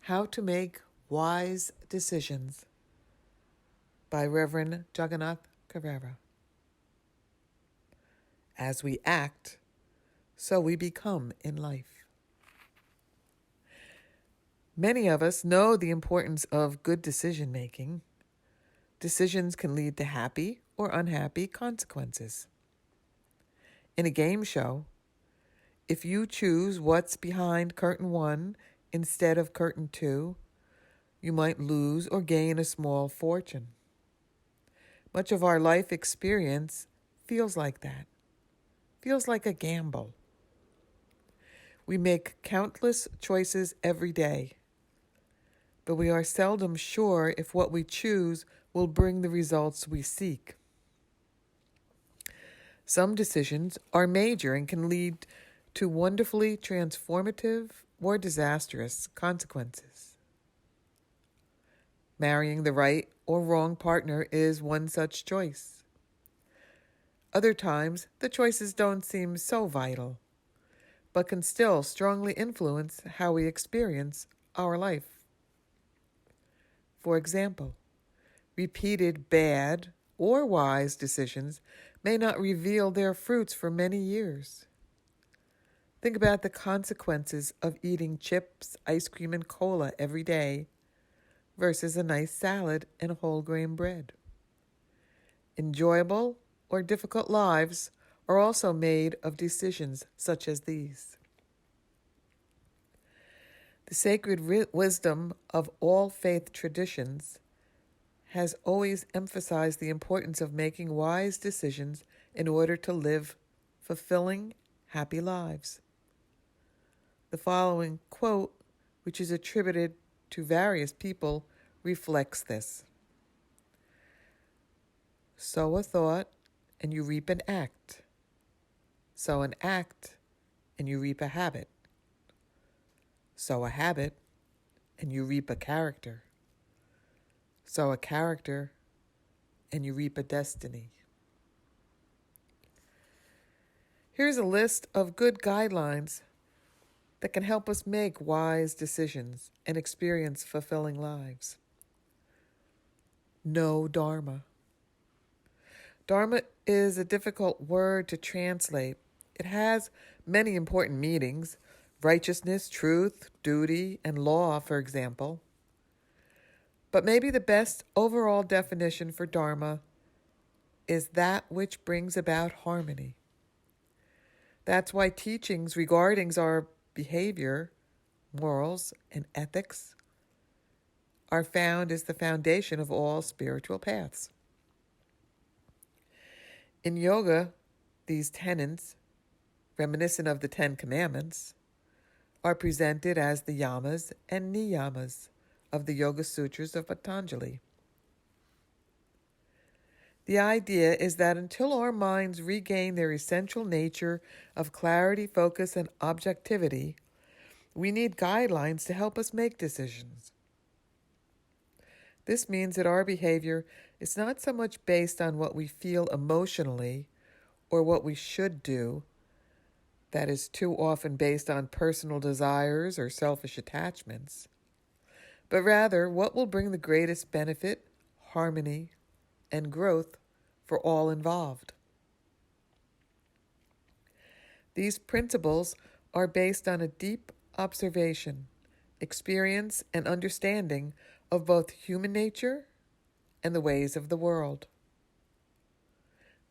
How to Make Wise Decisions by Reverend Jagannath Carrera. As we act, so we become in life. Many of us know the importance of good decision making. Decisions can lead to happy or unhappy consequences. In a game show, if you choose what's behind curtain 1 instead of curtain 2, you might lose or gain a small fortune. Much of our life experience feels like that, feels like a gamble. We make countless choices every day, but we are seldom sure if what we choose will bring the results we seek. Some decisions are major and can lead to wonderfully transformative or disastrous consequences. Marrying the right or wrong partner is one such choice. Other times, the choices don't seem so vital, but can still strongly influence how we experience our life. For example, repeated bad or wise decisions may not reveal their fruits for many years. Think about the consequences of eating chips, ice cream, and cola every day versus a nice salad and whole grain bread. Enjoyable or difficult lives are also made of decisions such as these. The sacred wisdom of all faith traditions has always emphasized the importance of making wise decisions in order to live fulfilling, happy lives. The following quote, which is attributed to various people, reflects this. Sow a thought, and you reap an act. Sow an act, and you reap a habit. Sow a habit, and you reap a character. Sow a character, and you reap a destiny. Here's a list of good guidelines that can help us make wise decisions and experience fulfilling lives. Know Dharma. Dharma is a difficult word to translate. It has many important meanings: righteousness, truth, duty, and law, for example. But maybe the best overall definition for Dharma is that which brings about harmony. That's why teachings regarding our behavior, morals, and ethics are found as the foundation of all spiritual paths. In yoga, these tenets, reminiscent of the Ten Commandments, are presented as the yamas and niyamas of the Yoga Sutras of Patanjali. The idea is that until our minds regain their essential nature of clarity, focus, and objectivity, we need guidelines to help us make decisions. This means that our behavior is not so much based on what we feel emotionally or what we should do, that is too often based on personal desires or selfish attachments, but rather what will bring the greatest benefit, harmony, and growth for all involved. These principles are based on a deep observation, experience, and understanding of both human nature and the ways of the world.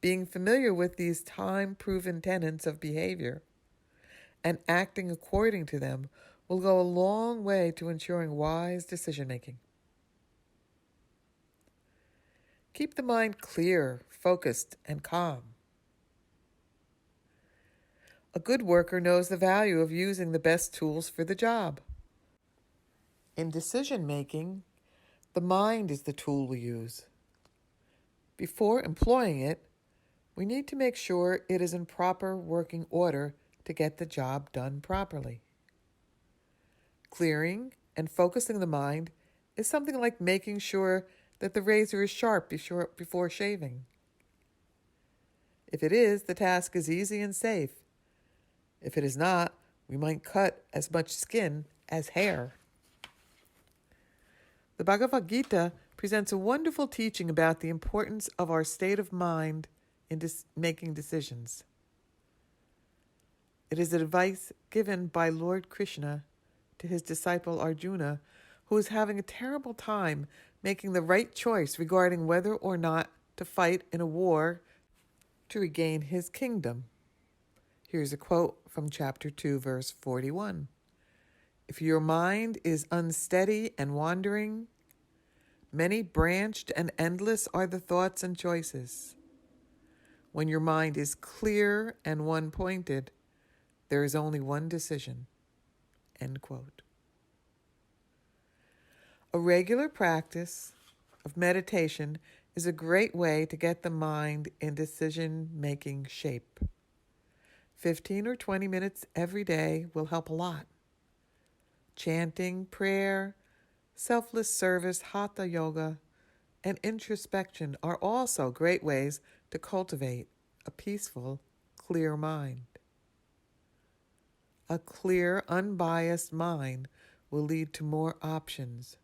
Being familiar with these time-proven tenets of behavior and acting according to them will go a long way to ensuring wise decision-making. Keep the mind clear, focused, and calm. A good worker knows the value of using the best tools for the job. In decision-making, the mind is the tool we use. Before employing it, we need to make sure it is in proper working order to get the job done properly. Clearing and focusing the mind is something like making sure that the razor is sharp before shaving. If it is, the task is easy and safe. If it is not, we might cut as much skin as hair. The Bhagavad Gita presents a wonderful teaching about the importance of our state of mind in making decisions. It is advice given by Lord Krishna to his disciple Arjuna, who is having a terrible time making the right choice regarding whether or not to fight in a war to regain his kingdom. Here's a quote from chapter 2, verse 41. If your mind is unsteady and wandering, many branched and endless are the thoughts and choices. When your mind is clear and one-pointed, there is only one decision. End quote. A regular practice of meditation is a great way to get the mind in decision-making shape. 15 or 20 minutes every day will help a lot. Chanting, prayer, selfless service, hatha yoga, and introspection are also great ways to cultivate a peaceful, clear mind. A clear, unbiased mind will lead to more options,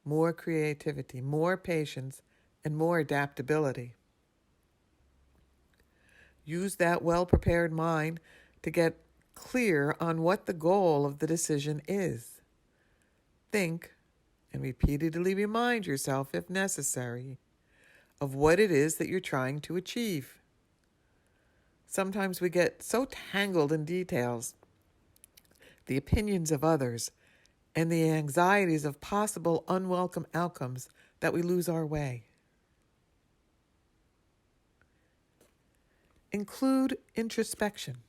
more creativity, more patience, and more adaptability. Use that well-prepared mind to get clear on what the goal of the decision is. Think, and repeatedly remind yourself, if necessary, of what it is that you're trying to achieve. Sometimes we get so tangled in details, the opinions of others, and the anxieties of possible unwelcome outcomes that we lose our way. Include introspection.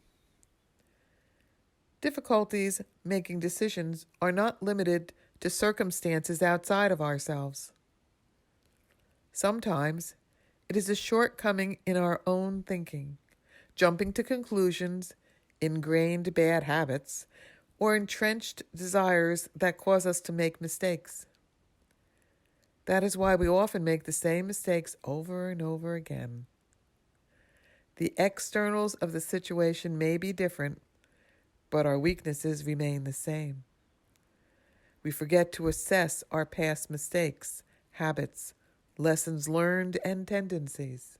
Difficulties making decisions are not limited to circumstances outside of ourselves. Sometimes it is a shortcoming in our own thinking, jumping to conclusions, ingrained bad habits, or entrenched desires that cause us to make mistakes. That is why we often make the same mistakes over and over again. The externals of the situation may be different, but our weaknesses remain the same. We forget to assess our past mistakes, habits, lessons learned, and tendencies.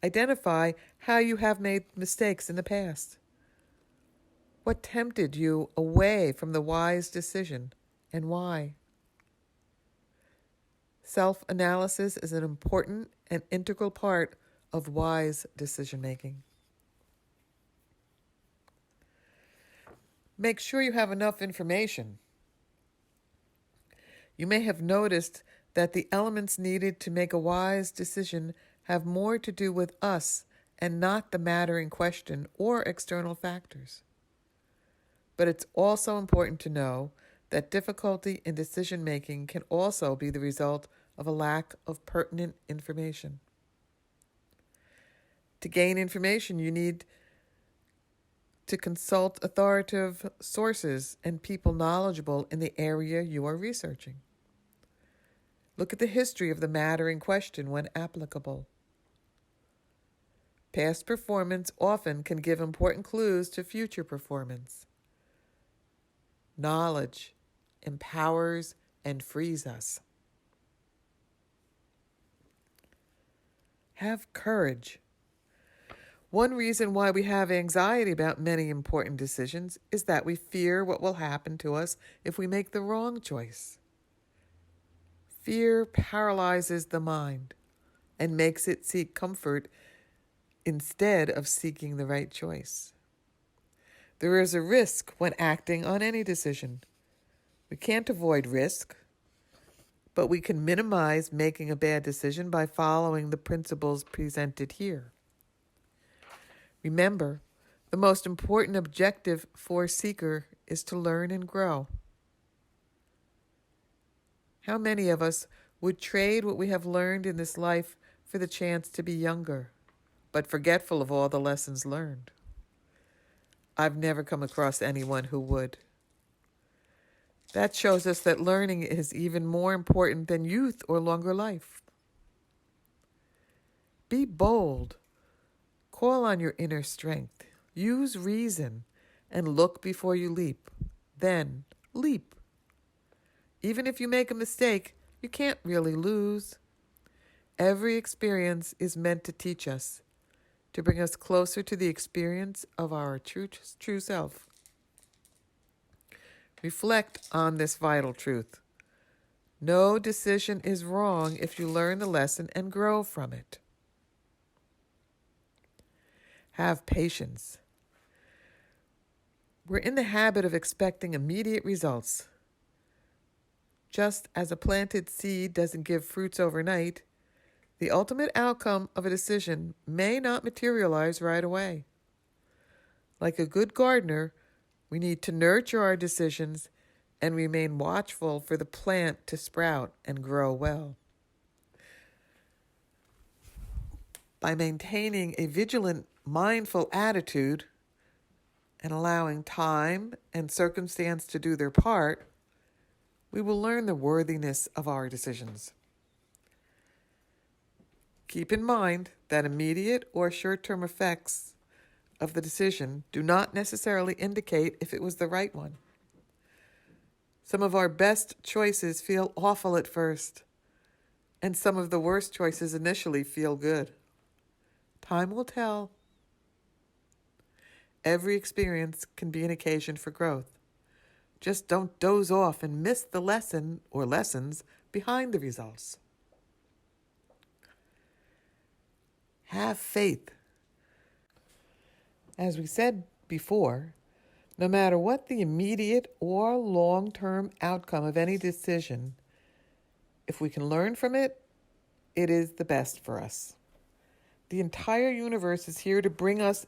Identify how you have made mistakes in the past. What tempted you away from the wise decision, and why? Self-analysis is an important and integral part of wise decision-making. Make sure you have enough information. You may have noticed that the elements needed to make a wise decision have more to do with us and not the matter in question or external factors. But it's also important to know that difficulty in decision-making can also be the result of a lack of pertinent information. To gain information, you need to consult authoritative sources and people knowledgeable in the area you are researching. Look at the history of the matter in question when applicable. Past performance often can give important clues to future performance. Knowledge empowers and frees us. Have courage. One reason why we have anxiety about many important decisions is that we fear what will happen to us if we make the wrong choice. Fear paralyzes the mind and makes it seek comfort instead of seeking the right choice. There is a risk when acting on any decision. We can't avoid risk, but we can minimize making a bad decision by following the principles presented here. Remember, the most important objective for a seeker is to learn and grow. How many of us would trade what we have learned in this life for the chance to be younger, but forgetful of all the lessons learned? I've never come across anyone who would. That shows us that learning is even more important than youth or longer life. Be bold. Call on your inner strength. Use reason and look before you leap. Then leap. Even if you make a mistake, you can't really lose. Every experience is meant to teach us, to bring us closer to the experience of our true self. Reflect on this vital truth. No decision is wrong if you learn the lesson and grow from it. Have patience. We're in the habit of expecting immediate results. Just as a planted seed doesn't give fruits overnight, the ultimate outcome of a decision may not materialize right away. Like a good gardener, we need to nurture our decisions and remain watchful for the plant to sprout and grow well. By maintaining a vigilant, mindful attitude and allowing time and circumstance to do their part, we will learn the worthiness of our decisions. Keep in mind that immediate or short-term effects of the decision do not necessarily indicate if it was the right one. Some of our best choices feel awful at first, and some of the worst choices initially feel good. Time will tell. Every experience can be an occasion for growth. Just don't doze off and miss the lesson or lessons behind the results. Have faith. As we said before, no matter what the immediate or long-term outcome of any decision, if we can learn from it, it is the best for us. The entire universe is here to bring us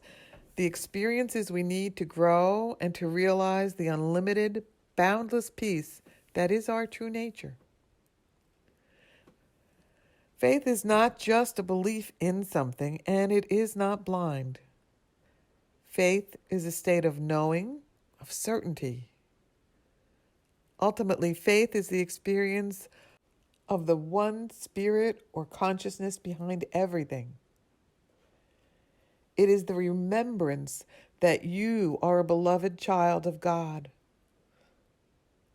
the experiences we need to grow and to realize the unlimited, boundless peace that is our true nature. Faith is not just a belief in something, and it is not blind. Faith is a state of knowing, of certainty. Ultimately, faith is the experience of the one spirit or consciousness behind everything. It is the remembrance that you are a beloved child of God.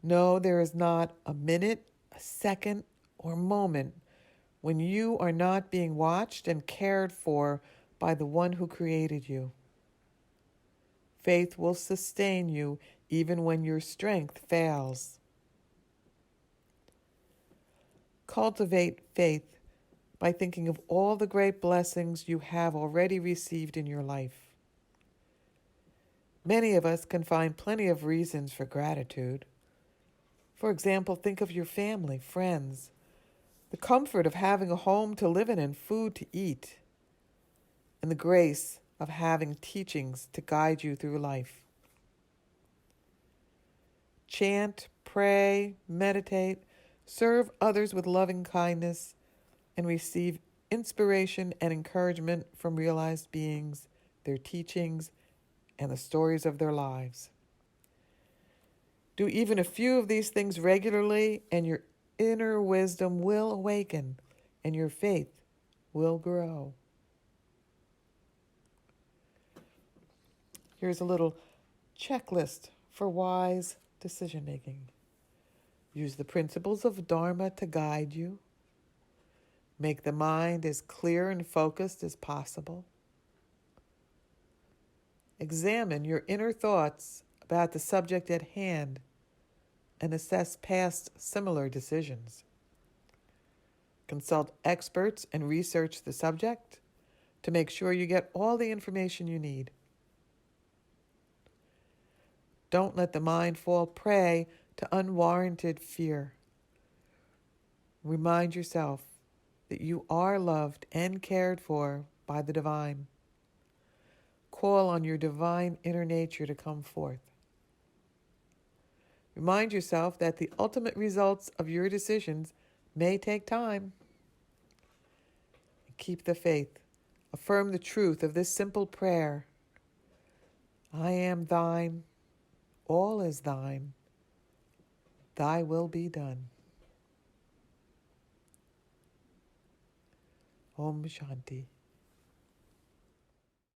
No, there is not a minute, a second, or moment when you are not being watched and cared for by the one who created you. Faith will sustain you even when your strength fails. Cultivate faith by thinking of all the great blessings you have already received in your life. Many of us can find plenty of reasons for gratitude. For example, think of your family, friends, the comfort of having a home to live in and food to eat, and the grace of having teachings to guide you through life. Chant, pray, meditate, serve others with loving kindness, and receive inspiration and encouragement from realized beings, their teachings, and the stories of their lives. Do even a few of these things regularly, and your inner wisdom will awaken, and your faith will grow. Here's a little checklist for wise decision-making. Use the principles of Dharma to guide you. Make the mind as clear and focused as possible. Examine your inner thoughts about the subject at hand and assess past similar decisions. Consult experts and research the subject to make sure you get all the information you need. Don't let the mind fall prey to unwarranted fear. Remind yourself that you are loved and cared for by the divine. Call on your divine inner nature to come forth. Remind yourself that the ultimate results of your decisions may take time. Keep the faith. Affirm the truth of this simple prayer. I am thine. All is thine. Thy will be done. Om Shanti.